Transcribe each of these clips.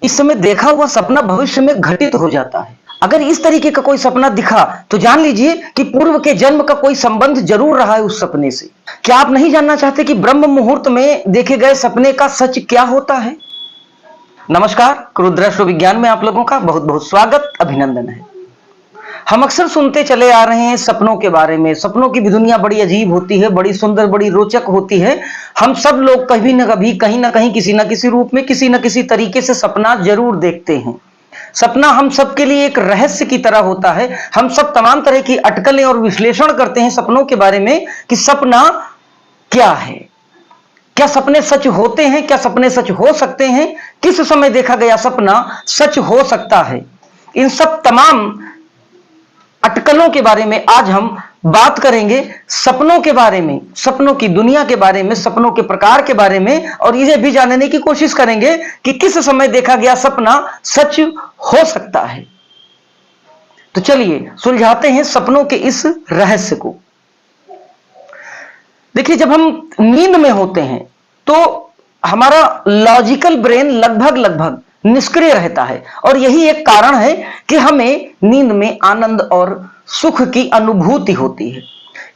इस समय देखा हुआ सपना भविष्य में घटित हो जाता है। अगर इस तरीके का कोई सपना दिखा तो जान लीजिए कि पूर्व के जन्म का कोई संबंध जरूर रहा है उस सपने से। क्या आप नहीं जानना चाहते कि ब्रह्म मुहूर्त में देखे गए सपने का सच क्या होता है? नमस्कार, रुद्राष्ट्र विज्ञान में आप लोगों का बहुत बहुत स्वागत, अभिनंदन है। हम अक्सर सुनते चले आ रहे हैं सपनों के बारे में। सपनों की भी दुनिया बड़ी अजीब होती है, बड़ी सुंदर, बड़ी रोचक होती है। हम सब लोग कभी न कभी, कहीं ना कहीं, किसी न किसी रूप में, किसी न किसी तरीके से सपना जरूर देखते हैं। सपना हम सबके लिए एक रहस्य की तरह होता है। हम सब तमाम तरह की अटकलें और विश्लेषण करते हैं सपनों के बारे में कि सपना क्या है, क्या सपने सच होते हैं, क्या सपने सच हो सकते हैं, किस समय देखा गया सपना सच हो सकता है। इन सब तमाम अटकलों के बारे में आज हम बात करेंगे। सपनों के बारे में, सपनों की दुनिया के बारे में, सपनों के प्रकार के बारे में, और इसे भी जानने की कोशिश करेंगे कि किस समय देखा गया सपना सच हो सकता है। तो चलिए सुलझाते हैं सपनों के इस रहस्य को। देखिए, जब हम नींद में होते हैं तो हमारा लॉजिकल ब्रेन लगभग निष्क्रिय रहता है, और यही एक कारण है कि हमें नींद में आनंद और सुख की अनुभूति होती है।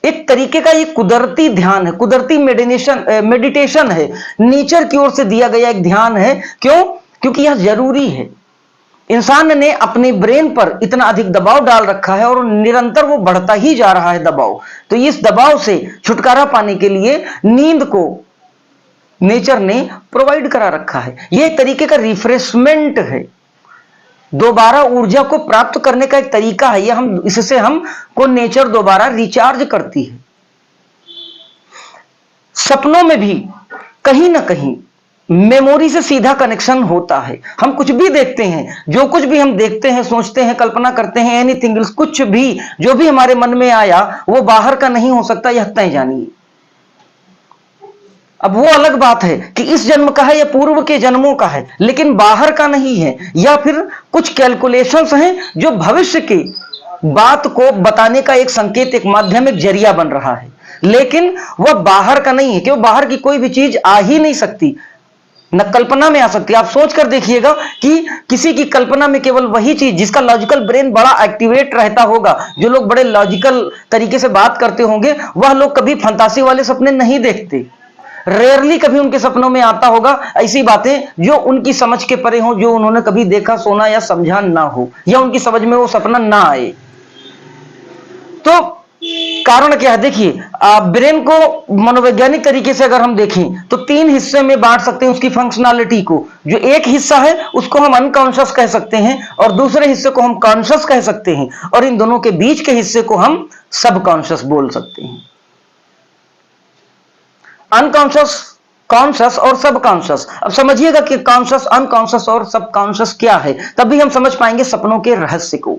एक तरीके का ये कुदरती ध्यान है, कुदरती मेडिटेशन है, नेचर की ओर से दिया गया एक ध्यान है। क्यों? क्योंकि यह जरूरी है। इंसान ने अपने ब्रेन पर इतना अधिक दबाव डाल रखा है और निरंतर वो बढ़ता ही जा रहा है दबाव। तो इस दबाव से छुटकारा पाने के लिए नींद को नेचर ने प्रोवाइड करा रखा है। यह एक तरीके का रिफ्रेशमेंट है, दोबारा ऊर्जा को प्राप्त करने का एक तरीका है। यह इससे हम को नेचर दोबारा रिचार्ज करती है। सपनों में भी कहीं ना कहीं मेमोरी से सीधा कनेक्शन होता है। हम कुछ भी देखते हैं, जो कुछ भी हम देखते हैं, सोचते हैं, कल्पना करते हैं, एनीथिंग, कुछ भी जो भी हमारे मन में आया वो बाहर का नहीं हो सकता, यह तय जानिए। अब वो अलग बात है कि इस जन्म का है या पूर्व के जन्मों का है, लेकिन बाहर का नहीं है, या फिर कुछ कैलकुलेशंस हैं जो भविष्य की बात को बताने का एक संकेत, एक माध्यम, एक जरिया बन रहा है, लेकिन वह बाहर का नहीं है। क्यों? बाहर की कोई भी चीज आ ही नहीं सकती, न कल्पना में आ सकती। आप सोच कर देखिएगा कि किसी की कल्पना में केवल वही चीज जिसका लॉजिकल ब्रेन बड़ा एक्टिवेट रहता होगा, जो लोग बड़े लॉजिकल तरीके से बात करते होंगे, वह लोग कभी फंतासी वाले सपने नहीं देखते। रेयरली कभी उनके सपनों में आता होगा ऐसी बातें जो उनकी समझ के परे हो, जो उन्होंने कभी देखा, सुना या समझा ना हो, या उनकी समझ में वो सपना ना आए। तो कारण क्या है? देखिए, ब्रेन को मनोवैज्ञानिक तरीके से अगर हम देखें तो तीन हिस्से में बांट सकते हैं उसकी फंक्शनैलिटी को। जो एक हिस्सा है उसको हम अनकॉन्शियस कह सकते हैं, और दूसरे हिस्से को हम कॉन्शियस कह सकते हैं, और इन दोनों के बीच के हिस्से को हम सबकॉन्शियस बोल सकते हैं। अनकॉन्शियस, कॉन्शियस और सबकॉन्शियस। अब समझिएगा कि कॉन्शियस, अनकॉन्शियस और सबकॉन्शियस क्या है, तभी हम समझ पाएंगे सपनों के रहस्य को।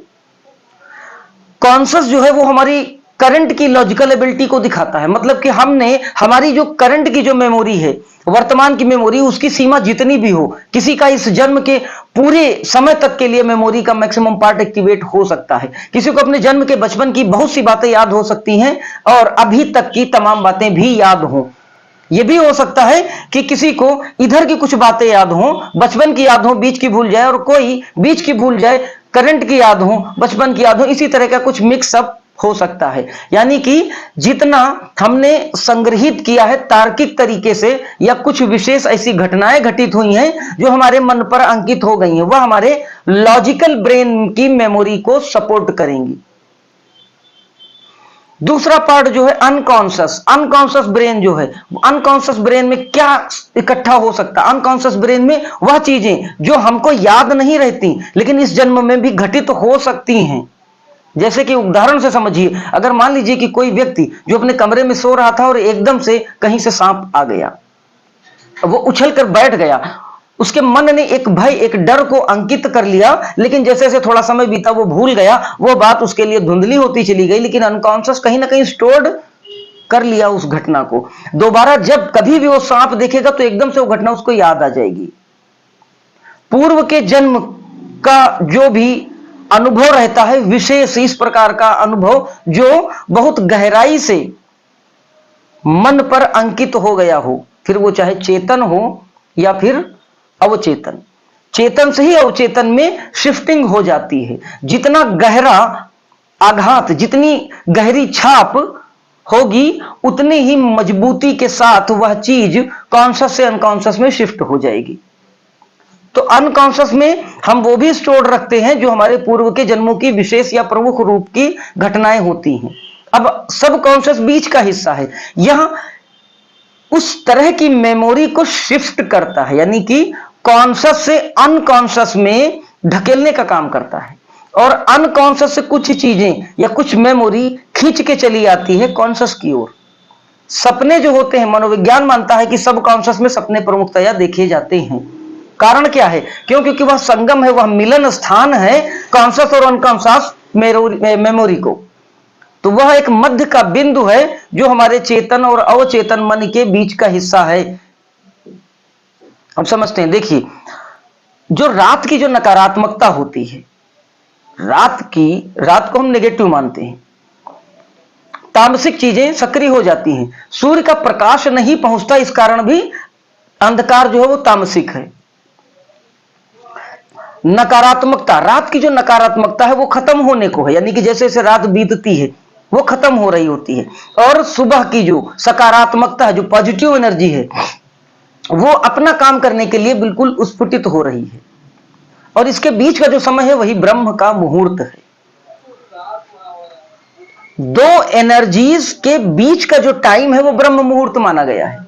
कॉन्शियस जो है वो हमारी करंट की लॉजिकल एबिलिटी को दिखाता है। मतलब कि हमने हमारी जो करंट की जो मेमोरी है, वर्तमान की मेमोरी, उसकी सीमा जितनी भी हो, किसी का इस जन्म के पूरे समय तक के लिए मेमोरी का मैक्सिमम पार्ट एक्टिवेट हो सकता है। किसी को अपने जन्म के बचपन की बहुत सी बातें याद हो सकती हैं, और अभी तक की तमाम बातें भी याद हों। यह भी हो सकता है कि किसी को इधर की कुछ बातें याद हो, बचपन की याद हो, बीच की भूल जाए, और कोई बीच की भूल जाए, करंट की याद हो, बचपन की याद हो। इसी तरह का कुछ मिक्सअप हो सकता है। यानी कि जितना हमने संग्रहित किया है तार्किक तरीके से, या कुछ विशेष ऐसी घटनाएं घटित हुई हैं जो हमारे मन पर अंकित हो गई हैं, वह हमारे लॉजिकल ब्रेन की मेमोरी को सपोर्ट करेंगी। दूसरा पार्ट जो है अनकॉन्शियस, अनकॉन्शियस ब्रेन जो है, अनकॉन्शियस ब्रेन में क्या इकट्ठा हो सकता है? अनकॉन्शियस ब्रेन में वह चीजें जो हमको याद नहीं रहती लेकिन इस जन्म में भी घटित हो सकती हैं। जैसे कि उदाहरण से समझिए, अगर मान लीजिए कि कोई व्यक्ति जो अपने कमरे में सो रहा था और एकदम से कहीं से सांप आ गया, वो उछल कर बैठ गया, उसके मन ने एक भय, एक डर को अंकित कर लिया, लेकिन जैसे जैसे थोड़ा समय बीता वो भूल गया, वो बात उसके लिए धुंधली होती चली गई, लेकिन अनकॉन्शियस कहीं ना कहीं स्टोर्ड कर लिया उस घटना को। दोबारा जब कभी भी वो सांप देखेगा तो एकदम से वो घटना उसको याद आ जाएगी। पूर्व के जन्म का जो भी अनुभव रहता है, विशेष इस प्रकार का अनुभव जो बहुत गहराई से मन पर अंकित हो गया हो, फिर वो चाहे चेतन हो या फिर अवचेतन, चेतन से ही अवचेतन में शिफ्टिंग हो जाती है। जितना गहरा आघात, जितनी गहरी छाप होगी, उतनी ही मजबूती के साथ वह चीज कॉन्शियस से अनकॉन्शियस में शिफ्ट हो जाएगी। तो अनकॉन्शियस में हम वो भी स्टोर रखते हैं जो हमारे पूर्व के जन्मों की विशेष या प्रमुख रूप की घटनाएं होती हैं। अब सब कॉन्शियस बीच का हिस्सा है, यह उस तरह की मेमोरी को शिफ्ट करता है, यानी कि कॉन्शियस से अनकॉन्शियस में ढकेलने का काम करता है। और अनकॉन्शियस से कुछ चीजें या कुछ मेमोरी खींच के चली आती है कॉन्शियस की ओर। सपने जो होते हैं, मनोविज्ञान मानता है कि सब कॉन्शियस में सपने प्रमुखतया देखे जाते हैं। कारण क्या है? क्योंकि वह संगम है, वह मिलन स्थान है कॉन्शियस और अनकॉन्शियस मेमोरी को। तो वह एक मध्य का बिंदु है जो हमारे चेतन और अवचेतन मन के बीच का हिस्सा है। अब समझते हैं। देखिए, जो रात की जो नकारात्मकता होती है, रात को हम नेगेटिव मानते हैं, तामसिक चीजें सक्रिय हो जाती हैं। सूर्य का प्रकाश नहीं पहुंचता, इस कारण भी अंधकार जो है वो तामसिक है। नकारात्मकता, रात की जो नकारात्मकता है वो खत्म होने को है, यानी कि जैसे जैसे रात बीतती है वो खत्म हो रही होती है। और सुबह की जो सकारात्मकता है, जो पॉजिटिव एनर्जी है, वो अपना काम करने के लिए बिल्कुल उत्स्फुटित हो रही है। और इसके बीच का जो समय है वही ब्रह्म का मुहूर्त है। दो एनर्जीज के बीच का जो टाइम है वो ब्रह्म मुहूर्त माना गया है।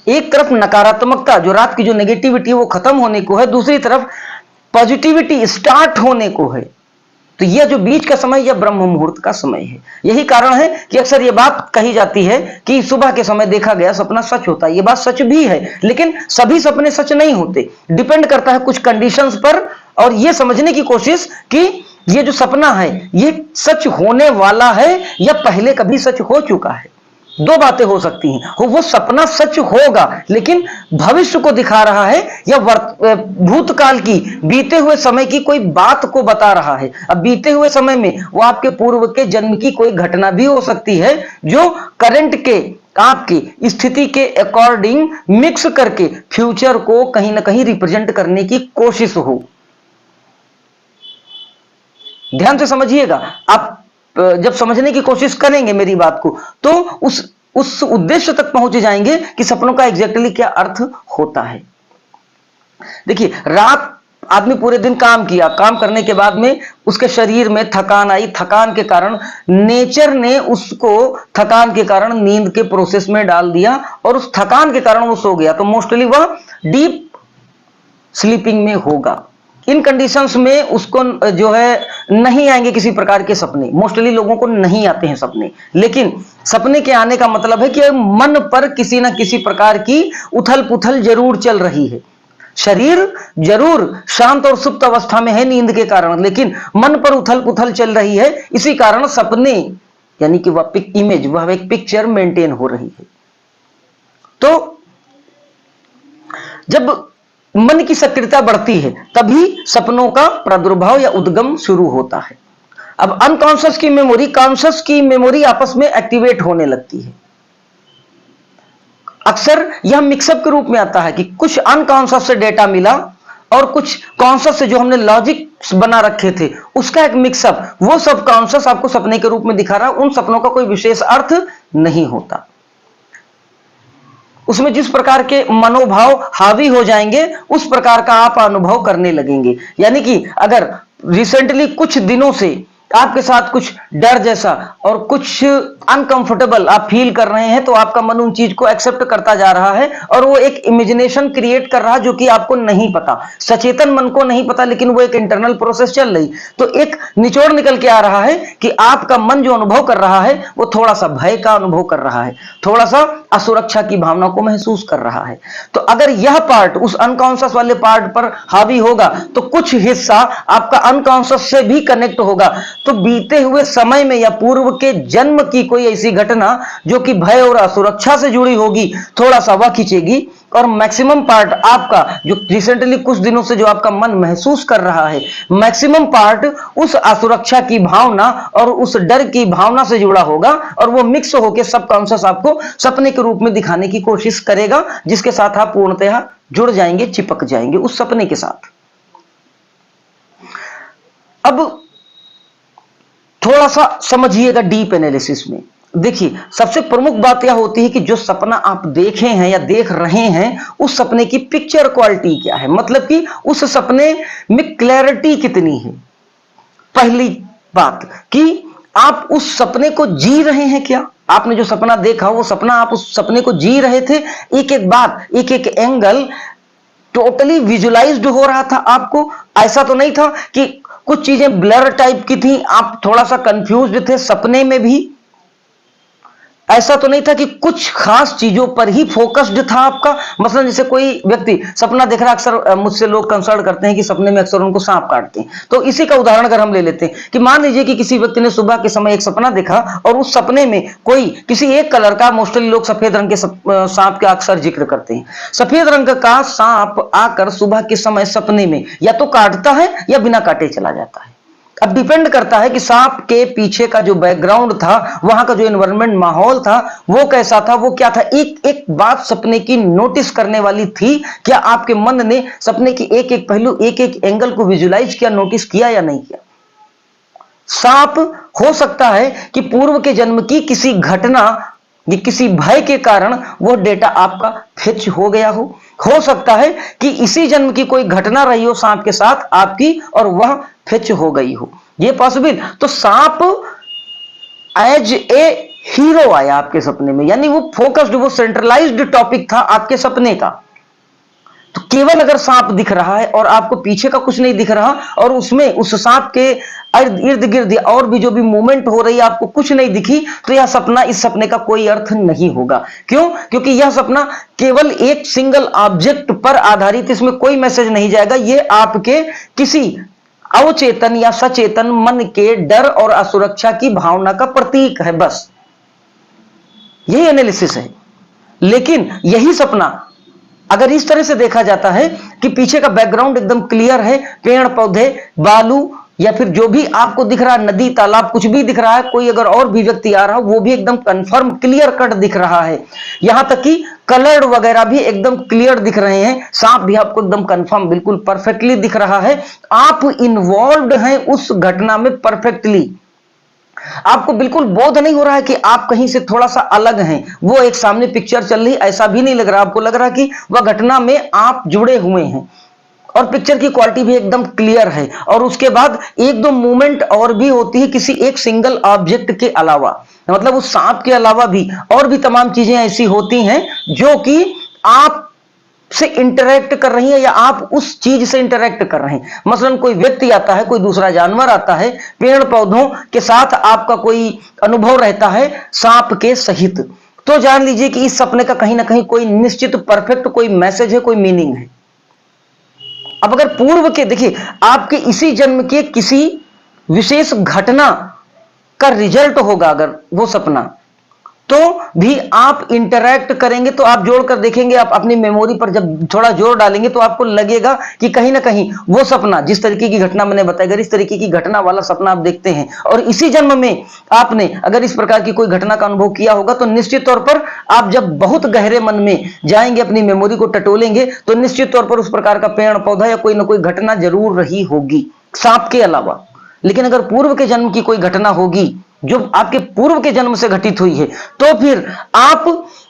एक तरफ नकारात्मकता, जो रात की जो नेगेटिविटी है वो खत्म होने को है, दूसरी तरफ पॉजिटिविटी स्टार्ट होने को है। तो यह जो बीच का समय, यह ब्रह्म मुहूर्त का समय है। यही कारण है कि अक्सर यह बात कही जाती है कि सुबह के समय देखा गया सपना सच होता है। यह बात सच भी है, लेकिन सभी सपने सच नहीं होते। डिपेंड करता है कुछ कंडीशंस पर। और यह समझने की कोशिश कि यह जो सपना है यह सच होने वाला है या पहले कभी सच हो चुका है। दो बातें हो सकती हैं। वो सपना सच होगा लेकिन भविष्य को दिखा रहा है, या भूतकाल की, बीते हुए समय की कोई बात को बता रहा है। अब बीते हुए समय में वो आपके पूर्व के जन्म की कोई घटना भी हो सकती है जो करंट के आपकी स्थिति के अकॉर्डिंग मिक्स करके फ्यूचर को कहीं ना कहीं रिप्रेजेंट करने की कोशिश हो। ध्यान से समझिएगा। आप जब समझने की कोशिश करेंगे मेरी बात को, तो उस उद्देश्य तक पहुंच जाएंगे कि सपनों का एग्जैक्टली क्या अर्थ होता है। देखिए, रात आदमी पूरे दिन काम किया, काम करने के बाद में उसके शरीर में थकान आई, थकान के कारण नेचर ने उसको थकान के कारण नींद के प्रोसेस में डाल दिया और उस थकान के कारण वो सो गया। तो मोस्टली वह डीप स्लीपिंग में होगा। इन कंडीशंस में उसको जो है नहीं आएंगे किसी प्रकार के सपने। मोस्टली लोगों को नहीं आते हैं सपने, लेकिन सपने के आने का मतलब है कि मन पर किसी ना किसी प्रकार की उथल पुथल जरूर चल रही है। शरीर जरूर शांत और सुप्त अवस्था में है नींद के कारण, लेकिन मन पर उथल पुथल चल रही है। इसी कारण सपने, यानी कि वह इमेज, वह एक पिक्चर मेंटेन हो रही है। तो जब मन की सक्रियता बढ़ती है तभी सपनों का प्रादुर्भाव या उद्गम शुरू होता है। अब अनकॉन्शियस की मेमोरी, कॉन्शियस की मेमोरी आपस में एक्टिवेट होने लगती है। अक्सर यह मिक्सअप के रूप में आता है कि कुछ अनकॉन्शियस से डेटा मिला और कुछ कॉन्शियस से जो हमने लॉजिक बना रखे थे उसका एक मिक्सअप। वो सब कॉन्शियस आपको सपने के रूप में दिखा रहा है। उन सपनों का कोई विशेष अर्थ नहीं होता। उसमें जिस प्रकार के मनोभाव हावी हो जाएंगे उस प्रकार का आप अनुभव करने लगेंगे। यानी कि अगर रिसेंटली कुछ दिनों से आपके साथ कुछ डर जैसा और कुछ अनकंफर्टेबल आप फील कर रहे हैं, तो आपका मन उन चीज को एक्सेप्ट करता जा रहा है और वो एक इमेजिनेशन क्रिएट कर रहा है जो कि आपको नहीं पता, सचेतन मन को नहीं पता, लेकिन वो एक इंटरनल प्रोसेस चल रही। तो एक निचोड़ निकल के आ रहा है कि आपका मन जो अनुभव कर रहा है वो थोड़ा सा भय का अनुभव कर रहा है, थोड़ा सा असुरक्षा की भावना को महसूस कर रहा है। तो अगर यह पार्ट उस अनकॉन्शियस वाले पार्ट पर हावी होगा तो कुछ हिस्सा आपका अनकॉन्शियस से भी कनेक्ट होगा। तो बीते हुए समय में या पूर्व के जन्म की कोई ऐसी घटना जो कि भय और असुरक्षा से जुड़ी होगी, थोड़ा सा वह खींचेगी। और मैक्सिमम पार्ट आपका जो रिसेंटली कुछ दिनों से जो आपका मन महसूस कर रहा है, मैक्सिमम पार्ट उस असुरक्षा की भावना और उस डर की भावना से जुड़ा होगा और वो मिक्स होकर सबकॉन्शियस आपको सपने के रूप में दिखाने की कोशिश करेगा, जिसके साथ आप पूर्णतः जुड़ जाएंगे, चिपक जाएंगे उस सपने के साथ। अब थोड़ा सा समझिएगा डीप एनालिसिस में। देखिए, सबसे प्रमुख बात यह होती है कि जो सपना आप देखे हैं या देख रहे हैं, उस सपने की पिक्चर क्वालिटी क्या है, मतलब कि उस सपने में क्लैरिटी कितनी है। पहली बात कि आप उस सपने को जी रहे हैं क्या, आपने जो सपना देखा वो सपना, आप उस सपने को जी रहे थे, एक एक बात, एक एक एंगल टोटली विजुलाइज्ड हो रहा था आपको। ऐसा तो नहीं था कि कुछ चीजें ब्लर टाइप की थी, आप थोड़ा सा कंफ्यूज्ड थे सपने में भी। ऐसा तो नहीं था कि कुछ खास चीजों पर ही फोकस्ड था आपका। मसलन जैसे कोई व्यक्ति सपना देख रहा है, अक्सर मुझसे लोग कंसर्न करते हैं कि सपने में अक्सर उनको सांप काटते हैं। तो इसी का उदाहरण अगर हम ले लेते हैं कि मान लीजिए कि किसी व्यक्ति ने सुबह के समय एक सपना देखा और उस सपने में कोई किसी एक कलर का, मोस्टली लोग सफेद रंग के सांप का अक्सर जिक्र करते हैं, सफेद रंग का सांप आकर सुबह के समय सपने में या तो काटता है या बिना काटे चला जाता है। अब डिपेंड करता है कि सांप के पीछे का जो बैकग्राउंड था, वहां का जो एनवायरनमेंट माहौल था, वो कैसा था, वो क्या था। एक एक बात सपने की नोटिस करने वाली थी। क्या आपके मन ने सपने की एक एक पहलू, एक एक एंगल को विजुलाइज किया, नोटिस किया या नहीं किया। सांप हो सकता है कि पूर्व के जन्म की किसी घटना या किसी भय के कारण वो डेटा आपका फिच हो गया हो सकता है कि इसी जन्म की कोई घटना रही हो सांप के साथ आपकी और वह फिच हो गई हो, ये पॉसिबल। तो सांप एज ए हीरो आया आपके सपने में, यानी वो फोकस्ड, वो सेंट्रलाइज्ड टॉपिक था आपके सपने का। तो केवल अगर सांप दिख रहा है और आपको पीछे का कुछ नहीं दिख रहा और उसमें उस सांप के इर्द गिर्द और भी जो भी मूवमेंट हो रही है आपको कुछ नहीं दिखी, तो यह सपना, इस सपने का कोई अर्थ नहीं होगा। क्यों? क्योंकि यह सपना केवल एक सिंगल ऑब्जेक्ट पर आधारित, इसमें कोई मैसेज नहीं जाएगा। यह आपके किसी अवचेतन या सचेतन मन के डर और असुरक्षा की भावना का प्रतीक है, बस यही एनालिसिस है। लेकिन यही सपना अगर इस तरह से देखा जाता है कि पीछे का बैकग्राउंड एकदम क्लियर है, पेड़ पौधे, बालू या फिर जो भी आपको दिख रहा है, नदी तालाब, कुछ भी दिख रहा है, कोई अगर और भी व्यक्ति आ रहा हो वो भी एकदम कंफर्म क्लियर कट दिख रहा है, यहां तक कि कलर वगैरह भी एकदम क्लियर दिख रहे हैं, सांप भी आपको एकदम कंफर्म बिल्कुल परफेक्टली दिख रहा है, आप इन्वॉल्व हैं उस घटना में परफेक्टली। आपको बिल्कुल बोध नहीं हो रहा है कि आप कहीं से थोड़ा सा अलग हैं, वो एक सामने पिक्चर चल रही, ऐसा भी नहीं लग रहा। आपको लग रहा कि वह घटना में आप जुड़े हुए हैं और पिक्चर की क्वालिटी भी एकदम क्लियर है। और उसके बाद एक दो मूवमेंट और भी होती है किसी एक सिंगल ऑब्जेक्ट के अलावा, मतलब उस सांप के अलावा भी और भी तमाम चीजें ऐसी होती हैं जो कि आप से इंटरेक्ट कर रही है या आप उस चीज से इंटरेक्ट कर रहे हैं। मसलन कोई व्यक्ति आता है, कोई दूसरा जानवर आता है, पेड़ पौधों के साथ आपका कोई अनुभव रहता है सांप के सहित, तो जान लीजिए कि इस सपने का कहीं ना कहीं कोई निश्चित परफेक्ट कोई मैसेज है, कोई मीनिंग है। अब अगर पूर्व के, देखिए, आपके इसी जन्म के किसी विशेष घटना का रिजल्ट होगा अगर वो सपना, तो भी आप इंटरैक्ट करेंगे, तो आप जोड़कर देखेंगे, आप अपनी मेमोरी पर जब थोड़ा जोर डालेंगे तो आपको लगेगा कि कहीं ना कहीं वो सपना, जिस तरीके की घटना मैंने बताई, अगर इस तरीके की घटना वाला सपना आप देखते हैं और इसी जन्म में आपने अगर इस प्रकार की कोई घटना का अनुभव किया होगा, तो निश्चित तौर पर आप जब बहुत गहरे मन में जाएंगे, अपनी मेमोरी को टटोलेंगे, तो निश्चित तौर पर उस प्रकार का पेड़ पौधा या कोई ना कोई घटना जरूर रही होगी सांप के अलावा। लेकिन अगर पूर्व के जन्म की कोई घटना होगी जो आपके पूर्व के जन्म से घटित हुई है, तो फिर आप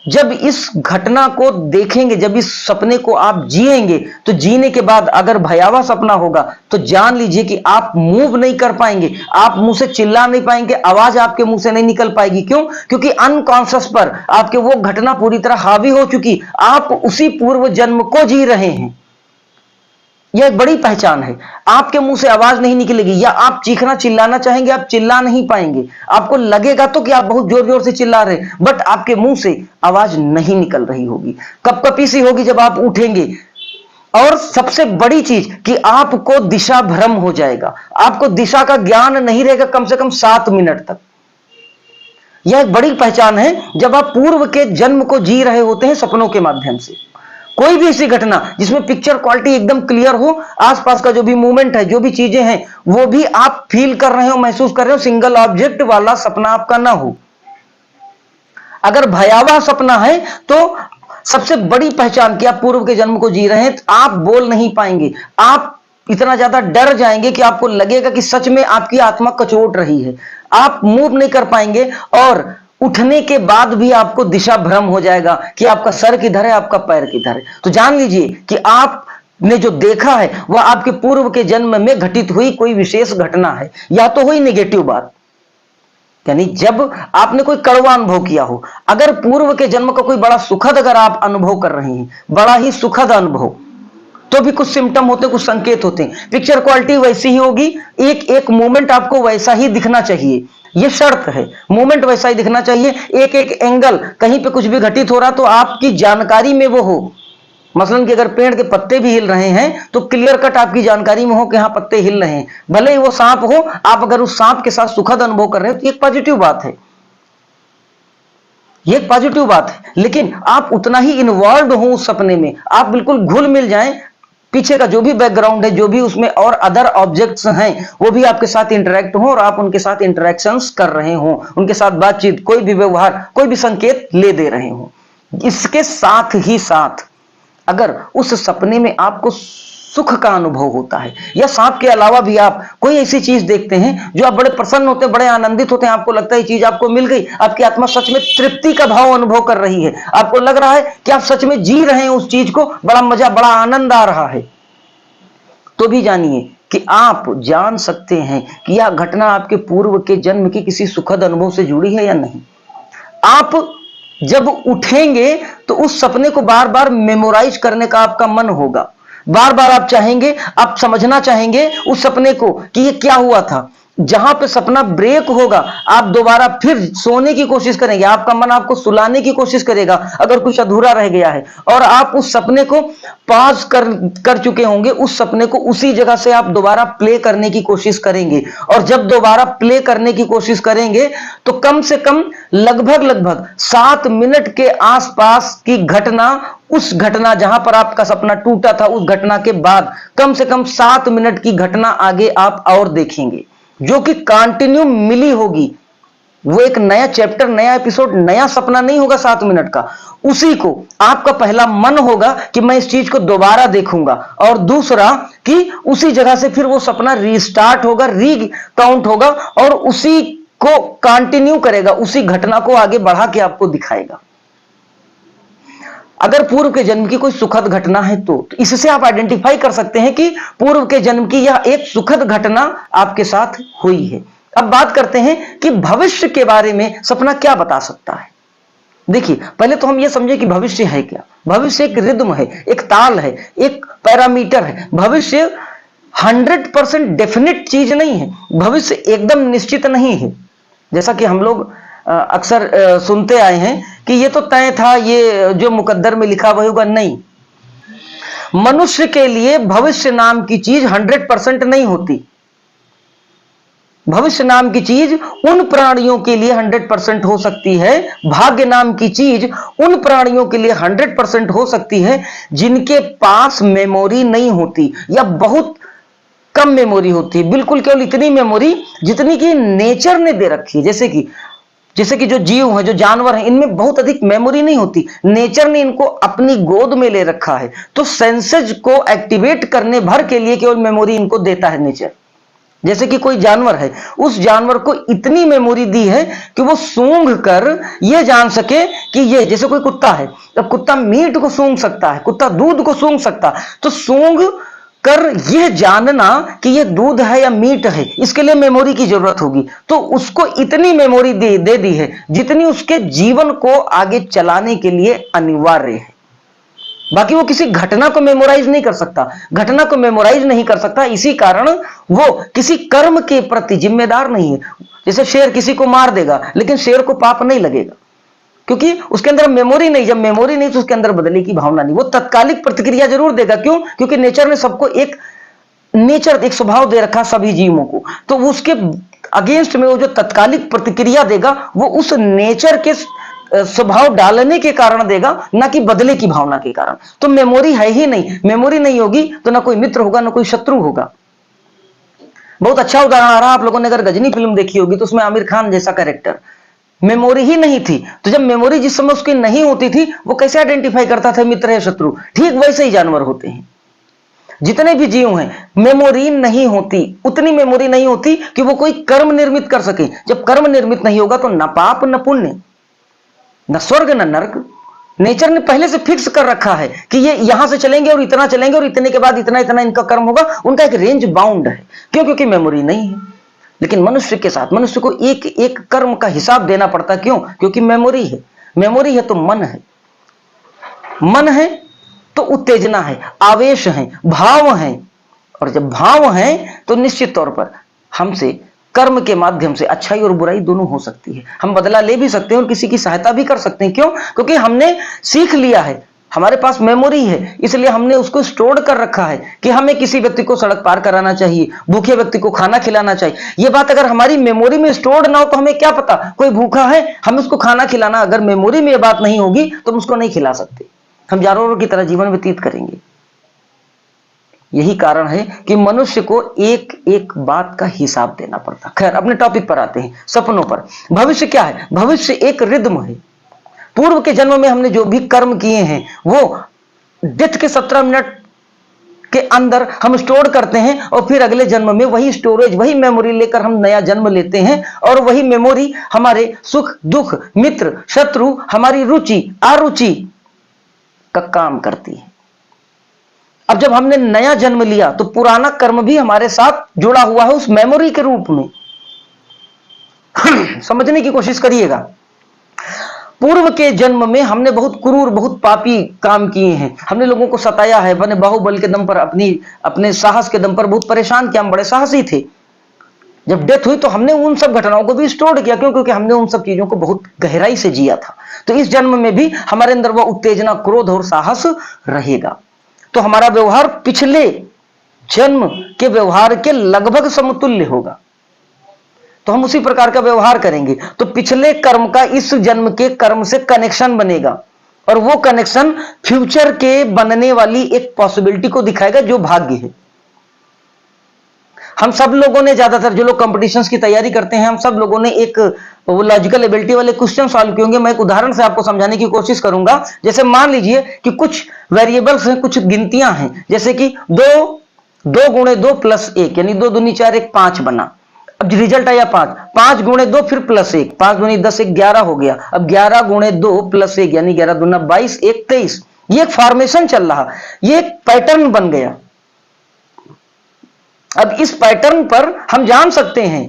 जब इस घटना को देखेंगे, जब इस सपने को आप जिएंगे, तो जीने के बाद अगर भयावह सपना होगा तो जान लीजिए कि आप मूव नहीं कर पाएंगे, आप मुंह से चिल्ला नहीं पाएंगे, आवाज आपके मुंह से नहीं निकल पाएगी। क्यों? क्योंकि अनकॉन्शियस पर आपके वो घटना पूरी तरह हावी हो चुकी, आप उसी पूर्व जन्म को जी रहे हैं। यह एक बड़ी पहचान है। आपके मुंह से आवाज नहीं निकलेगी, या आप चीखना चिल्लाना चाहेंगे, आप चिल्ला नहीं पाएंगे, आपको लगेगा तो कि आप बहुत जोर जोर से चिल्ला रहे, बट आपके मुंह से आवाज नहीं निकल रही होगी, कपकपी सी होगी जब आप उठेंगे। और सबसे बड़ी चीज कि आपको दिशा भ्रम हो जाएगा, आपको दिशा का ज्ञान नहीं रहेगा कम से कम 7 मिनट तक। यह एक बड़ी पहचान है जब आप पूर्व के जन्म को जी रहे होते हैं सपनों के माध्यम से। कोई भी ऐसी घटना जिसमें पिक्चर क्वालिटी एकदम क्लियर हो, आसपास का जो भी मूवमेंट है, जो भी चीजें हैं, वो भी आप फील कर रहे हो, महसूस कर रहे हो, सिंगल ऑब्जेक्ट वाला सपना आपका ना हो। अगर भयावह सपना है तो सबसे बड़ी पहचान कि आप पूर्व के जन्म को जी रहे हैं, आप बोल नहीं पाएंगे, आप इतना ज्यादा डर जाएंगे कि आपको लगेगा कि सच में आपकी आत्मा कचोट रही है, आप मूव नहीं कर पाएंगे और उठने के बाद भी आपको दिशा भ्रम हो जाएगा कि आपका सर किधर है, आपका पैर किधर है। तो जान लीजिए कि आपने जो देखा है वह आपके पूर्व के जन्म में घटित हुई कोई विशेष घटना है, या तो हुई नेगेटिव बात, यानी जब आपने कोई कड़वा अनुभव किया हो। अगर पूर्व के जन्म का कोई बड़ा सुखद अगर आप अनुभव कर रहे हैं, बड़ा ही सुखद अनुभव, तो भी कुछ सिम्टम होते हैं, कुछ संकेत होते हैं। पिक्चर क्वालिटी वैसी ही होगी, एक एक मोमेंट आपको वैसा ही दिखना चाहिए, ये शर्त है, मोमेंट वैसा ही दिखना चाहिए। एक एक एंगल, कहीं पे कुछ भी घटित हो रहा तो आपकी जानकारी में वो हो। मसलन कि अगर पेड़ के पत्ते भी हिल रहे हैं तो क्लियर कट आपकी जानकारी में हो कि हाँ पत्ते हिल रहे हैं, भले ही वो सांप हो, आप अगर उस सांप के साथ सुखद अनुभव कर रहे हो तो एक पॉजिटिव बात है, ये एक पॉजिटिव बात है। लेकिन आप उतना ही इन्वॉल्व हो उस सपने में, आप बिल्कुल घुल मिल जाएं, पीछे का जो भी बैकग्राउंड है, जो भी उसमें और अदर ऑब्जेक्ट्स हैं, वो भी आपके साथ इंटरेक्ट हो और आप उनके साथ इंटरेक्शंस कर रहे हो, उनके साथ बातचीत, कोई भी व्यवहार, कोई भी संकेत ले दे रहे हो। इसके साथ ही साथ अगर उस सपने में आपको सुख का अनुभव होता है, या सांप के अलावा भी आप कोई ऐसी चीज देखते हैं जो आप बड़े प्रसन्न होते हैं, बड़े आनंदित होते हैं, आपको लगता है ये चीज आपको मिल गई, आपकी आत्मा सच में तृप्ति का भाव अनुभव कर रही है, आपको लग रहा है कि आप सच में जी रहे हैं उस चीज को, बड़ा मजा, बड़ा आनंद आ रहा है, तो भी जानिए कि आप जान सकते हैं कि यह घटना आपके पूर्व के जन्म के किसी सुखद अनुभव से जुड़ी है या नहीं। आप जब उठेंगे तो उस सपने को बार बार मेमोराइज करने का आपका मन होगा, बार बार आप चाहेंगे, आप समझना चाहेंगे उस सपने को कि ये क्या हुआ था। जहां पे सपना ब्रेक होगा आप दोबारा फिर सोने की कोशिश करेंगे, आपका मन आपको सुलाने की कोशिश करेगा अगर कुछ अधूरा रह गया है, और आप उस सपने को पॉज कर चुके होंगे, उस सपने को उसी जगह से आप दोबारा प्ले करने की कोशिश करेंगे। और जब दोबारा प्ले करने की कोशिश करेंगे तो कम से कम लगभग 7 मिनट के आसपास की घटना, उस घटना जहां पर आपका सपना टूटा था उस घटना के बाद कम से कम 7 मिनट की घटना आगे आप और देखेंगे, जो कि कंटिन्यू मिली होगी। वो एक नया चैप्टर, नया एपिसोड, नया सपना नहीं होगा 7 मिनट का, उसी को आपका पहला मन होगा कि मैं इस चीज को दोबारा देखूंगा, और दूसरा कि उसी जगह से फिर वो सपना रीस्टार्ट होगा, रीकाउंट होगा और उसी को कंटिन्यू करेगा, उसी घटना को आगे बढ़ा के आपको दिखाएगा। अगर पूर्व के जन्म की कोई सुखद घटना है तो इससे आप आइडेंटिफाई कर सकते हैं कि पूर्व के जन्म की यह एक सुखद घटना आपके साथ हुई है। अब बात करते हैं कि भविष्य के बारे में सपना क्या बता सकता है। देखिए, पहले तो हम यह समझे कि भविष्य है क्या। भविष्य एक रिदम है, एक ताल है, एक पैरामीटर है। भविष्य 100% डेफिनेट चीज नहीं है, भविष्य एकदम निश्चित नहीं है। जैसा कि हम लोग अक्सर सुनते आए हैं कि ये तो तय था, ये जो मुकद्दर में लिखा हुआ होगा, नहीं। मनुष्य के लिए भविष्य नाम की चीज 100% नहीं होती। भविष्य नाम की चीज उन प्राणियों के लिए 100% हो सकती है, भाग्य नाम की चीज उन प्राणियों के लिए 100% हो सकती है जिनके पास मेमोरी नहीं होती, या बहुत कम मेमोरी होती है, बिल्कुल केवल इतनी मेमोरी जितनी कि नेचर ने दे रखी है। जैसे कि जो जीव हैं, जो जानवर हैं, इनमें बहुत अधिक मेमोरी नहीं होती, नेचर ने इनको अपनी गोद में ले रखा है, तो सेंसेज को एक्टिवेट करने भर के लिए केवल मेमोरी इनको देता है नेचर। जैसे कि कोई जानवर है, उस जानवर को इतनी मेमोरी दी है कि वो सूंघ कर यह जान सके कि ये, जैसे कोई कुत्ता है, अब कुत्ता मीट को सूंघ सकता है, कुत्ता दूध को सूंघ सकता है, तो सूंघ कर यह जानना कि यह दूध है या मीट है, इसके लिए मेमोरी की जरूरत होगी। तो उसको इतनी मेमोरी दे दी है जितनी उसके जीवन को आगे चलाने के लिए अनिवार्य है। बाकी वो किसी घटना को मेमोराइज नहीं कर सकता, घटना को मेमोराइज नहीं कर सकता, इसी कारण वो किसी कर्म के प्रति जिम्मेदार नहीं है। जैसे शेर किसी को मार देगा लेकिन शेर को पाप नहीं लगेगा, क्योंकि उसके अंदर मेमोरी नहीं। जब मेमोरी नहीं तो उसके अंदर बदले की भावना नहीं। वो तत्कालिक प्रतिक्रिया जरूर देगा, क्यों? क्योंकि नेचर ने सबको एक स्वभाव दे रखा सभी जीवों को, तो उसके अगेंस्ट में वो जो तत्कालिक प्रतिक्रिया देगा वो उस नेचर के स्वभाव डालने के कारण देगा, ना कि बदले की भावना के कारण। तो मेमोरी है ही नहीं, मेमोरी नहीं होगी तो ना कोई मित्र होगा ना कोई शत्रु होगा। बहुत अच्छा उदाहरण आ रहा है, आप लोगों ने अगर गजनी फिल्म देखी होगी तो उसमें आमिर खान जैसा कैरेक्टर, मेमोरी ही नहीं थी, तो जब मेमोरी जिस समय उसकी नहीं होती थी वो कैसे आइडेंटिफाई करता था मित्र है शत्रु? ठीक वैसे ही जानवर होते हैं। जितने भी जीव हैं, मेमोरी नहीं होती, उतनी मेमोरी नहीं होती कि वो कोई कर्म निर्मित कर सके। जब कर्म निर्मित नहीं होगा तो न पाप न पुण्य, न स्वर्ग न नरक। नेचर ने पहले से फिक्स कर रखा है कि ये यहां से चलेंगे और इतना चलेंगे और इतने के बाद इतना इतना इनका कर्म होगा। उनका एक रेंज बाउंड है। क्यों? क्योंकि मेमोरी नहीं है। लेकिन मनुष्य के साथ मनुष्य को एक एक कर्म का हिसाब देना पड़ता है। क्यों? क्योंकि मेमोरी है। मेमोरी है तो मन है, मन है तो उत्तेजना है, आवेश है, भाव है। और जब भाव है तो निश्चित तौर पर हमसे कर्म के माध्यम से अच्छाई और बुराई दोनों हो सकती है। हम बदला ले भी सकते हैं और किसी की सहायता भी कर सकते हैं। क्यों? क्योंकि हमने सीख लिया है, हमारे पास मेमोरी है, इसलिए हमने उसको स्टोर कर रखा है कि हमें किसी व्यक्ति को सड़क पार कराना चाहिए, भूखे व्यक्ति को खाना खिलाना चाहिए। यह बात अगर हमारी मेमोरी में स्टोर्ड ना हो तो हमें क्या पता कोई भूखा है, हमें उसको खाना खिलाना। अगर मेमोरी में यह बात नहीं होगी तो हम उसको नहीं खिला सकते, हम जानवरों की तरह जीवन व्यतीत करेंगे। यही कारण है कि मनुष्य को एक एक बात का हिसाब देना पड़ता। खैर, अपने टॉपिक पर आते हैं, सपनों पर। भविष्य क्या है? भविष्य एक रिद्म है। पूर्व के जन्म में हमने जो भी कर्म किए हैं वो डेथ के 17 मिनट के अंदर हम स्टोर करते हैं और फिर अगले जन्म में वही स्टोरेज, वही मेमोरी लेकर हम नया जन्म लेते हैं और वही मेमोरी हमारे सुख दुख, मित्र शत्रु, हमारी रुचि अरुचि का काम करती है। अब जब हमने नया जन्म लिया तो पुराना कर्म भी हमारे साथ जुड़ा हुआ है उस मेमोरी के रूप में। समझने की कोशिश करिएगा। पूर्व के जन्म में हमने बहुत क्रूर, बहुत पापी काम किए हैं। हमने लोगों को सताया है, अपने बाहुबल के दम पर, अपने साहस के दम पर बहुत परेशान किया। हम बड़े साहसी थे। जब डेथ हुई तो हमने उन सब घटनाओं को भी स्टोर किया। क्यों? क्योंकि हमने उन सब चीजों को बहुत गहराई से जिया था। तो इस जन्म में भी हमारे अंदर वह उत्तेजना, क्रोध और साहस रहेगा। तो हमारा व्यवहार पिछले जन्म के व्यवहार के लगभग समतुल्य होगा। तो हम उसी प्रकार का व्यवहार करेंगे। तो पिछले कर्म का इस जन्म के कर्म से कनेक्शन बनेगा और वो कनेक्शन फ्यूचर के बनने वाली एक पॉसिबिलिटी को दिखाएगा जो भाग्य है। हम सब लोगों ने, ज्यादातर जो लोग कंपटीशंस की तैयारी करते हैं, हम सब लोगों ने एक वो लॉजिकल एबिलिटी वाले क्वेश्चन सॉल्व किए होंगे। मैं एक उदाहरण से आपको समझाने की कोशिश करूंगा। जैसे मान लीजिए कि कुछ वेरिएबल्स हैं, कुछ गिनतियां हैं, जैसे कि 2 गुणे 2 प्लस 1 यानी 2 दूनी 4 1 5 बना। अब रिजल्ट आया 5, 5 गुणे 2 फिर प्लस 1, 5 दूनी 10 1 11 हो गया। अब 11 गुणे 2 प्लस 1 यानी 11 दूना 22 1 23। ये एक फॉर्मेशन चल रहा, ये एक पैटर्न बन गया। अब इस पैटर्न पर हम जान सकते हैं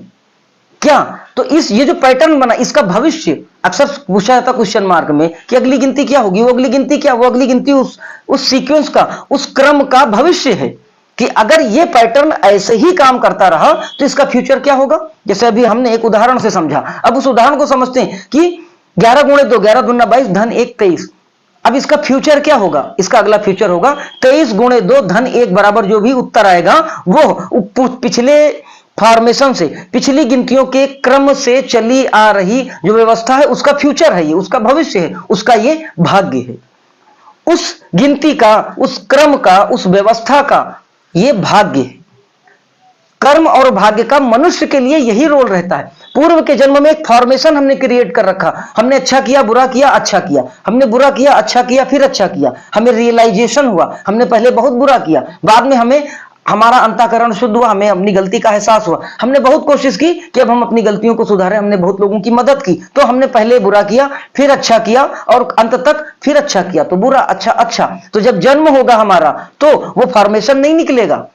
क्या? तो ये जो पैटर्न बना, इसका भविष्य अक्सर पूछा जाता क्वेश्चन मार्क में कि अगली गिनती क्या होगी, वो अगली गिनती क्या, वो अगली गिनती उस सीक्वेंस का, उस क्रम का भविष्य है कि अगर ये पैटर्न ऐसे ही काम करता रहा तो इसका फ्यूचर क्या होगा। जैसे अभी हमने एक उदाहरण से समझा, अब उस उदाहरण को समझते हैं कि 11 गुणे 2 11 दूना 22 धन 1 23। अब इसका फ्यूचर क्या होगा? इसका अगला फ्यूचर होगा 23 गुणे 2 धन 1 बराबर जो भी उत्तर आएगा वो पिछले फॉर्मेशन से, पिछली गिनतियों के क्रम से चली आ रही जो व्यवस्था है उसका फ्यूचर है, ये उसका भविष्य है, उसका ये भाग्य है। उस गिनती का, उस क्रम का, उस व्यवस्था का ये भाग्य है। कर्म और भाग्य का मनुष्य के लिए यही रोल रहता है। पूर्व के जन्म में एक फॉर्मेशन हमने क्रिएट कर रखा। हमने अच्छा किया, बुरा किया, अच्छा किया, हमने बुरा किया, अच्छा किया, फिर अच्छा किया। हमें रियलाइजेशन हुआ, हमने पहले बहुत बुरा किया, बाद में हमें हमारा अंतःकरण शुद्ध हुआ, हमें अपनी गलती का एहसास हुआ। हमने बहुत कोशिश की कि अब हम अपनी गलतियों को सुधारें, हमने बहुत लोगों की मदद की। तो हमने पहले बुरा किया, फिर अच्छा किया और अंत तक फिर अच्छा किया। तो बुरा अच्छा अच्छा, तो जब जन्म होगा हमारा तो वो फॉर्मेशन नहीं निकलेगा।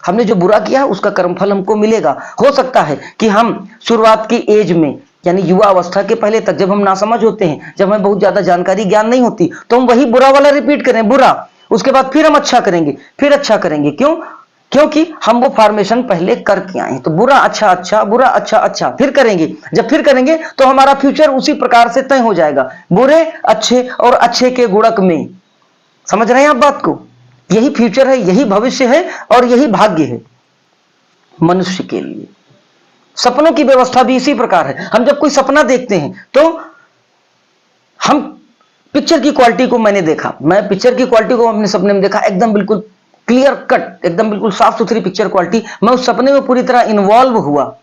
हमने जो बुरा किया उसका कर्मफल हमको मिलेगा। हो सकता है कि हम शुरुआत की एज में यानी युवा अवस्था के पहले तक, जब हम नासमझ होते हैं, जब हमें बहुत ज्यादा जानकारी ज्ञान नहीं होती, तो हम वही बुरा वाला रिपीट करें, बुरा, उसके बाद फिर हम अच्छा करेंगे, फिर अच्छा करेंगे। क्यों? क्योंकि हम वो फॉर्मेशन पहले करके आए हैं। तो बुरा अच्छा अच्छा, बुरा अच्छा अच्छा, फिर करेंगे। जब फिर करेंगे तो हमारा फ्यूचर उसी प्रकार से तय हो जाएगा, बुरे अच्छे और अच्छे के गुणक में। समझ रहे हैं आप बात को? यही फ्यूचर है, यही भविष्य है और यही भाग्य है मनुष्य के लिए। सपनों की व्यवस्था भी इसी प्रकार है। हम जब कोई सपना देखते हैं तो हम पिक्चर की क्वालिटी को, मैंने देखा, मैं पिक्चर की क्वालिटी को अपने सपने में देखा, एकदम बिल्कुल क्लियर कट, एकदम बिल्कुल साफ सुथरी पिक्चर क्वालिटी। मैं उस सपने में पूरी तरह इन्वॉल्व हुआ,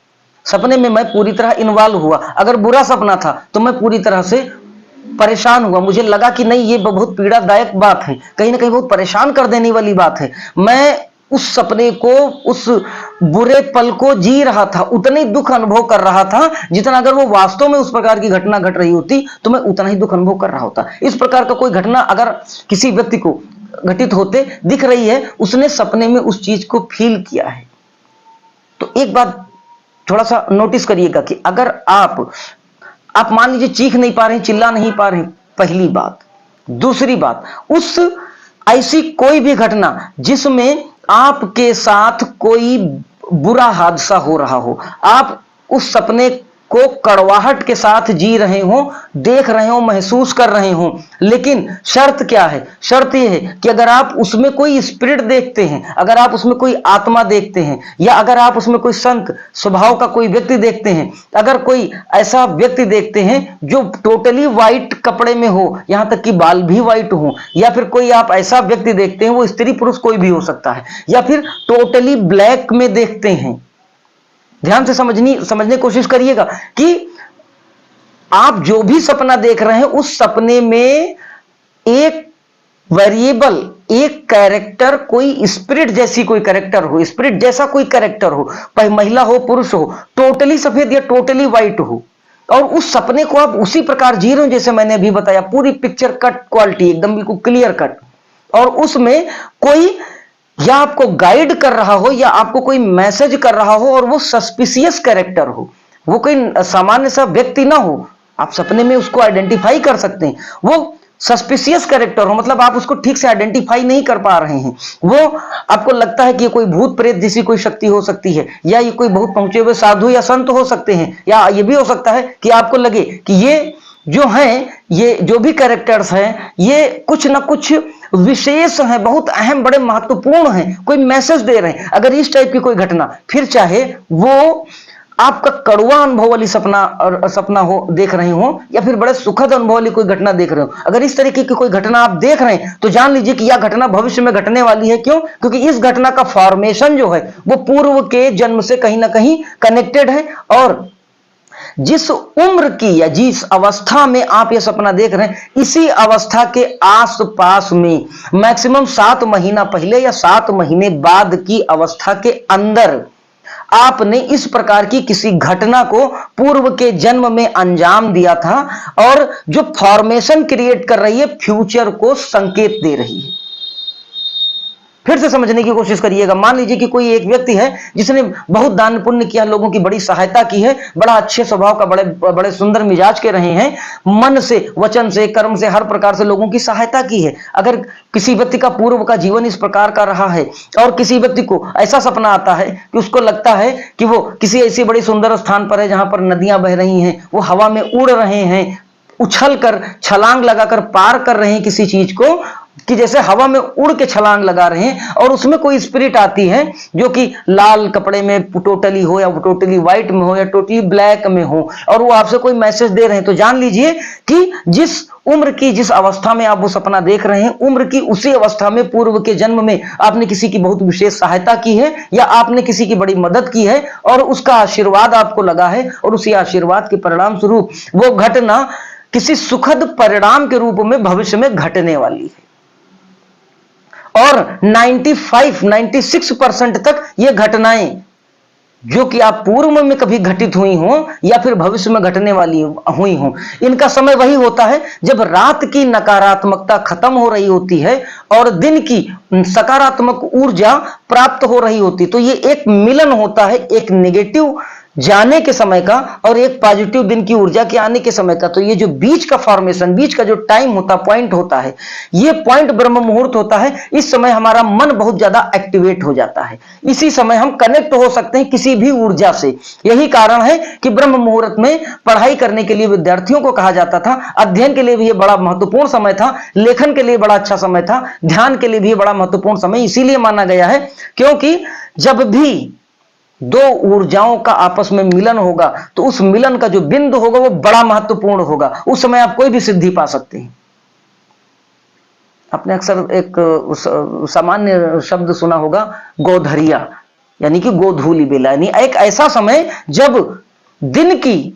सपने में मैं पूरी तरह इन्वॉल्व हुआ। अगर बुरा सपना था तो मैं पूरी तरह से परेशान हुआ, मुझे लगा कि नहीं ये बहुत पीड़ादायक बात है, कहीं ना कहीं बहुत परेशान कर देने वाली बात है। मैं उस सपने को, उस बुरे पल को जी रहा था, उतने दुख अनुभव कर रहा था जितना अगर वो वास्तव में उस प्रकार की घटना घट रही होती तो मैं उतना ही दुख अनुभव कर रहा होता। इस प्रकार का कोई घटना अगर किसी व्यक्ति को घटित होते दिख रही है, उसने सपने में उस चीज को फील किया है। तो एक बात थोड़ा सा नोटिस करिएगा कि अगर आप मान लीजिए चीख नहीं पा रहे हैं, चिल्ला नहीं पा रहे हैं, पहली बात। दूसरी बात, उस ऐसी कोई भी घटना जिसमें आपके साथ कोई बुरा हादसा हो रहा हो, आप उस सपने को कड़वाहट के साथ जी रहे हो, देख रहे हो, महसूस कर रहे हो, लेकिन शर्त क्या है? शर्त यह है कि अगर आप उसमें कोई स्पिरिट देखते हैं, अगर आप उसमें कोई आत्मा देखते हैं, या अगर आप उसमें कोई संत स्वभाव का कोई व्यक्ति देखते हैं, अगर कोई ऐसा व्यक्ति देखते हैं जो टोटली व्हाइट कपड़े में हो, यहां तक कि बाल भी व्हाइट हो, या फिर कोई आप ऐसा व्यक्ति देखते हैं, वो स्त्री पुरुष कोई भी हो सकता है, या फिर टोटली ब्लैक में देखते हैं, ध्यान से समझने की कोशिश करिएगा कि आप जो भी सपना देख रहे हैं उस सपने में एक वेरिएबल, एक कैरेक्टर, कोई स्पिरिट जैसी कोई कैरेक्टर हो, स्पिरिट जैसा कोई कैरेक्टर हो, महिला हो पुरुष हो, टोटली सफेद या टोटली व्हाइट हो, और उस सपने को आप उसी प्रकार जी रहे हो जैसे मैंने अभी बताया, पूरी पिक्चर कट क्वालिटी एकदम बिल्कुल क्लियर कट, और उसमें कोई या आपको गाइड कर रहा हो या आपको कोई मैसेज कर रहा हो, और वो सस्पिशियस कैरेक्टर हो, वो कोई सामान्य सा व्यक्ति ना हो, आप सपने में उसको आइडेंटिफाई कर सकते हैं, वो सस्पिशियस कैरेक्टर हो, मतलब आप उसको ठीक से आइडेंटिफाई नहीं कर पा रहे हैं, वो आपको लगता है कि ये कोई भूत प्रेत जैसी कोई शक्ति हो सकती है, या ये कोई बहुत पहुंचे हुए साधु या संत हो सकते हैं, या ये भी हो सकता है कि आपको लगे कि ये जो हैं, ये जो भी कैरेक्टर्स हैं, ये कुछ ना कुछ विशेष हैं, बहुत अहम, बड़े महत्वपूर्ण हैं, कोई मैसेज दे रहे हैं। अगर इस टाइप की कोई घटना, फिर चाहे वो आपका कड़वा अनुभव वाली सपना हो देख रहे हो, या फिर बड़े सुखद अनुभव वाली कोई घटना देख रहे हो, अगर इस तरीके की कोई घटना आप देख रहे हैं तो जान लीजिए कि यह घटना भविष्य में घटने वाली है। क्यों? क्योंकि इस घटना का फॉर्मेशन जो है वो पूर्व के जन्म से कहीं ना कहीं कनेक्टेड है, और जिस उम्र की या जिस अवस्था में आप यह सपना देख रहे हैं, इसी अवस्था के आसपास में मैक्सिमम 7 महीना पहले या 7 महीने बाद की अवस्था के अंदर आपने इस प्रकार की किसी घटना को पूर्व के जन्म में अंजाम दिया था, और जो फॉर्मेशन क्रिएट कर रही है, फ्यूचर को संकेत दे रही है। फिर से समझने की कोशिश करिएगा। मान लीजिए कि कोई एक व्यक्ति है जिसने बहुत दान पुण्य किया, लोगों की बड़ी सहायता की है, बड़ा अच्छे स्वभाव का, बड़े बड़े सुंदर मिजाज के रहे हैं, मन से, वचन से, कर्म से, हर प्रकार से लोगों की सहायता की है। अगर किसी व्यक्ति का पूर्व का जीवन इस प्रकार का रहा है, और किसी व्यक्ति को ऐसा सपना आता है कि उसको लगता है कि वो किसी ऐसी बड़ी सुंदर स्थान पर है जहां पर नदियां बह रही हैं, वो हवा में उड़ रहे हैं, उछल कर, छलांग लगाकर पार कर रहे हैं किसी चीज को, कि जैसे हवा में उड़ के छलांग लगा रहे हैं, और उसमें कोई स्पिरिट आती है जो कि लाल कपड़े में टोटली हो, या टोटली व्हाइट में हो, या टोटली ब्लैक में हो, और वो आपसे कोई मैसेज दे रहे हैं। तो जान लीजिए कि जिस उम्र की, जिस अवस्था में आप वो सपना देख रहे हैं, उम्र की उसी अवस्था में, पूर्व के जन्म में आपने किसी की बहुत विशेष सहायता की है, या आपने किसी की बड़ी मदद की है, और उसका आशीर्वाद आपको लगा है, और उसी आशीर्वाद के परिणाम स्वरूप वो घटना किसी सुखद परिणाम के रूप में भविष्य में घटने वाली है। और 96% तक ये घटनाएं जो कि आप पूर्व में कभी घटित हुई हो या फिर भविष्य में घटने वाली हुई हो, इनका समय वही होता है जब रात की नकारात्मकता खत्म हो रही होती है और दिन की सकारात्मक ऊर्जा प्राप्त हो रही होती। तो ये एक मिलन होता है, एक नेगेटिव जाने के समय का और एक पॉजिटिव दिन की ऊर्जा के आने के समय का। तो ये जो बीच का फॉर्मेशन, बीच का जो टाइम होता, पॉइंट होता है, ये पॉइंट ब्रह्म मुहूर्त होता है। इस समय हमारा मन बहुत ज्यादा एक्टिवेट हो जाता है, इसी समय हम कनेक्ट हो सकते हैं किसी भी ऊर्जा से। यही कारण है कि ब्रह्म मुहूर्त में पढ़ाई करने के लिए विद्यार्थियों को कहा जाता था, अध्ययन के लिए भी ये बड़ा महत्वपूर्ण समय था, लेखन के लिए बड़ा अच्छा समय था, ध्यान के लिए भी बड़ा महत्वपूर्ण समय इसीलिए माना गया है क्योंकि जब भी दो ऊर्जाओं का आपस में मिलन होगा तो उस मिलन का जो बिंदु होगा वो बड़ा महत्वपूर्ण होगा। उस समय आप कोई भी सिद्धि पा सकते हैं। आपने अक्सर एक सामान्य शब्द सुना होगा, गोधरिया, यानी कि गोधूली बेला, यानी एक ऐसा समय जब दिन की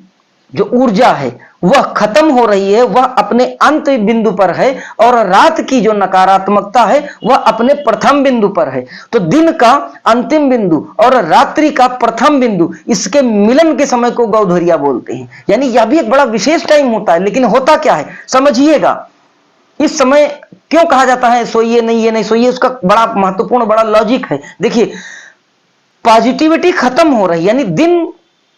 जो ऊर्जा है वह खत्म हो रही है, वह अपने अंत बिंदु पर है, और रात की जो नकारात्मकता है वह अपने प्रथम बिंदु पर है। तो दिन का अंतिम बिंदु और रात्रि का प्रथम बिंदु, इसके मिलन के समय को गौधरिया बोलते हैं। यानी यह भी एक बड़ा विशेष टाइम होता है। लेकिन होता क्या है समझिएगा, इस समय क्यों कहा जाता है सोइए नहीं, ये नहीं सोइए, उसका बड़ा महत्वपूर्ण बड़ा लॉजिक है। देखिए, पॉजिटिविटी खत्म हो रही है, यानी दिन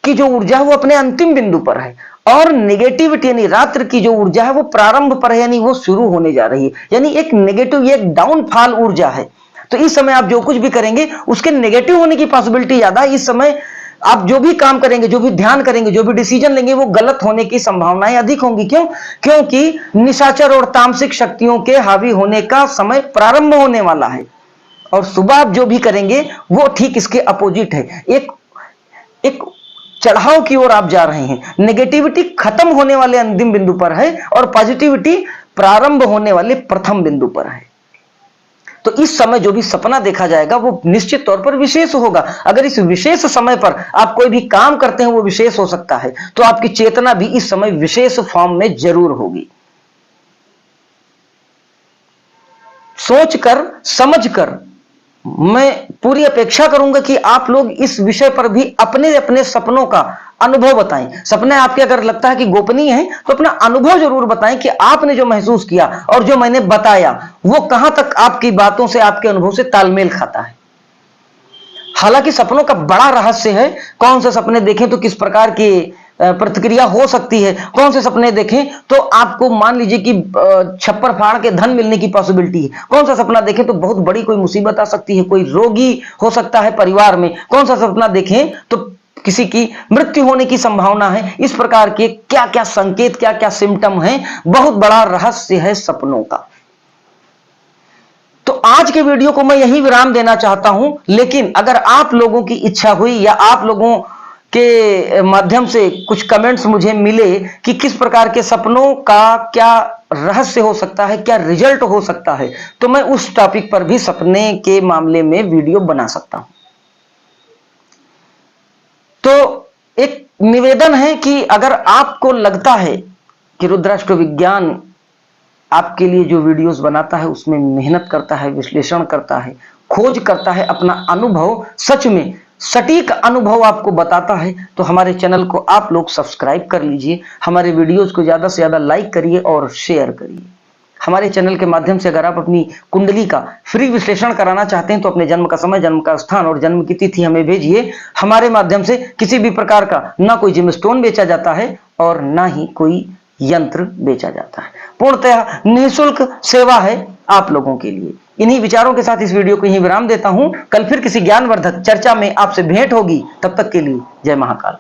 की जो ऊर्जा है वो अपने अंतिम बिंदु पर है, और नेगेटिविटी यानी रात्र की जो ऊर्जा है वो प्रारंभ पर है, यानी वो शुरू होने जा रही है। यानी एक नेगेटिव, एक डाउनफॉल ऊर्जा है। तो इस समय आप जो कुछ भी करेंगे उसके नेगेटिव होने की पॉसिबिलिटी ज्यादा है। इस समय आप जो भी काम करेंगे, जो भी ध्यान करेंगे, जो भी डिसीजन लेंगे, वो गलत होने की संभावनाएं अधिक होंगी। क्यों? क्योंकि निशाचर और तामसिक शक्तियों के हावी होने का समय प्रारंभ होने वाला है, और सुबह आप जो भी करेंगे वो ठीक इसके अपोजिट है। एक चढ़ाव की ओर आप जा रहे हैं। नेगेटिविटी खत्म होने वाले अंतिम बिंदु पर है, और पॉजिटिविटी प्रारंभ होने वाले प्रथम बिंदु पर है। तो इस समय जो भी सपना देखा जाएगा वो निश्चित तौर पर विशेष होगा। अगर इस विशेष समय पर आप कोई भी काम करते हैं वो विशेष हो सकता है, तो आपकी चेतना भी इस समय विशेष फॉर्म में जरूर होगी। सोचकर समझकर मैं पूरी अपेक्षा करूंगा कि आप लोग इस विषय पर भी अपने अपने सपनों का अनुभव बताएं। सपने आपके अगर लगता है कि गोपनीय है तो अपना अनुभव जरूर बताएं कि आपने जो महसूस किया और जो मैंने बताया वो कहां तक आपकी बातों से, आपके अनुभव से तालमेल खाता है। हालांकि सपनों का बड़ा रहस्य है, कौन से सपने देखें तो किस प्रकार की प्रतिक्रिया हो सकती है, कौन से सपने देखें तो आपको मान लीजिए कि छप्पर फाड़ के धन मिलने की पॉसिबिलिटी है, कौन सा सपना देखें तो बहुत बड़ी कोई मुसीबत आ सकती है, कोई रोगी हो सकता है परिवार में, कौन सा सपना देखें तो किसी की मृत्यु होने की संभावना है। इस प्रकार के क्या क्या संकेत, क्या क्या सिम्टम है, बहुत बड़ा रहस्य है सपनों का। तो आज के वीडियो को मैं यही विराम देना चाहता हूं। लेकिन अगर आप लोगों की इच्छा हुई या आप लोगों के माध्यम से कुछ कमेंट्स मुझे मिले कि किस प्रकार के सपनों का क्या रहस्य हो सकता है, क्या रिजल्ट हो सकता है, तो मैं उस टॉपिक पर भी सपने के मामले में वीडियो बना सकता हूं। तो एक निवेदन है कि अगर आपको लगता है कि रुद्राष्ट्र विज्ञान आपके लिए जो वीडियोस बनाता है उसमें मेहनत करता है, विश्लेषण करता है, खोज करता है, अपना अनुभव सच में सटीक अनुभव आपको बताता है, तो हमारे चैनल को आप लोग सब्सक्राइब कर लीजिए, हमारे वीडियोस को ज्यादा से ज्यादा लाइक करिए और शेयर करिए। हमारे चैनल के माध्यम से अगर आप अपनी कुंडली का फ्री विश्लेषण कराना चाहते हैं तो अपने जन्म का समय, जन्म का स्थान और जन्म की तिथि हमें भेजिए। हमारे माध्यम से किसी भी प्रकार का ना कोई जिमस्टोन बेचा जाता है और ना ही कोई यंत्र बेचा जाता है। पूर्णतः निःशुल्क सेवा है आप लोगों के लिए। इन्हीं विचारों के साथ इस वीडियो को यहीं विराम देता हूं। कल फिर किसी ज्ञानवर्धक चर्चा में आपसे भेंट होगी। तब तक के लिए जय महाकाल।